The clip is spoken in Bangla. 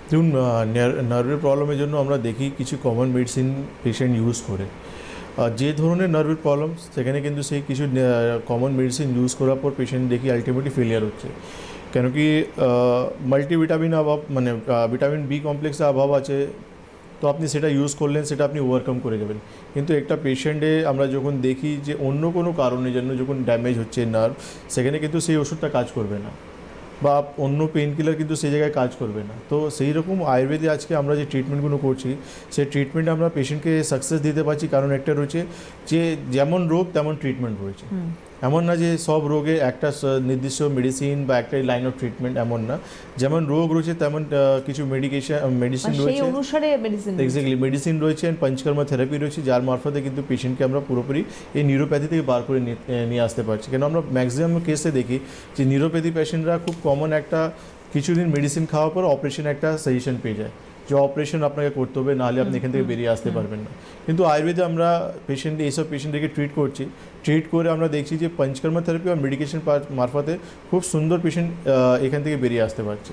দেখুন, নার্ভের প্রবলেমের জন্য আমরা দেখি কিছু কমন মেডিসিন পেশেন্ট ইউজ করে। যে ধরনের নার্ভের প্রবলেম সেখানে কিন্তু সেই কিছু কমন মেডিসিন ইউজ করার পর পেশেন্ট দেখি আলটিমেটলি ফেলিয়ার হচ্ছে। কেন কি মাল্টিভিটামিন অভাব, মানে ভিটামিন বি কমপ্লেক্সের অভাব আছে, তো আপনি সেটা ইউজ করলেন, সেটা আপনি ওভারকাম করে যাবেন। কিন্তু একটা পেশেন্টে আমরা যখন দেখি যে অন্য কোনো কারণের জন্য যখন ড্যামেজ হচ্ছে নার্ভ, সেখানে কিন্তু সেই ওষুধটা কাজ করবে না, বা অন্য পেন কিলার কিন্তু সেই জায়গায় কাজ করবে না। তো সেই রকম আয়ুর্বেদে আজকে আমরা যে ট্রিটমেন্টগুলো করছি, সেই ট্রিটমেন্টে আমরা পেশেন্টকে সাকসেস দিতে পারছি, কারণ একটা রয়েছে যে যেমন রোগ তেমন ট্রিটমেন্ট রয়েছে। এমন না যে সব রোগে একটা নির্দিষ্ট মেডিসিন বা একটা লাইন অফ ট্রিটমেন্ট, এমন না। যেমন রোগ রয়েছে তেমন কিছু মেডিসিন সেই রয়েছে। অনুসারে মেডিসিন। এক্স্যাক্টলি, মেডিসিন রয়েছে অ্যান্ড পঞ্চকর্মা থেরাপি রয়েছে, যার মারফতে কিন্তু পেশেন্টকে আমরা পুরোপুরি এই নিউরোপ্যাথি থেকে বার করে নিয়ে আসতে পারছি। কেন আমরা ম্যাক্সিমাম কেসে দেখি যে নিউরোপ্যাথি পেশেন্টরা খুব কমন একটা কিছুদিন মেডিসিন খাওয়ার পর অপারেশন একটা সাজেশন পেয়ে যায় যে অপারেশন আপনাকে করতে হবে, নাহলে আপনি এখান থেকে বেরিয়ে আসতে পারবেন না। কিন্তু আয়ুর্বেদে আমরা এইসব পেশেন্টদেরকে ট্রিট করে আমরা দেখছি যে পঞ্চকর্মা থেরাপি আর মেডিকেশন মারফতে খুব সুন্দর পেশেন্ট এখান থেকে বেরিয়ে আসতে পারছে।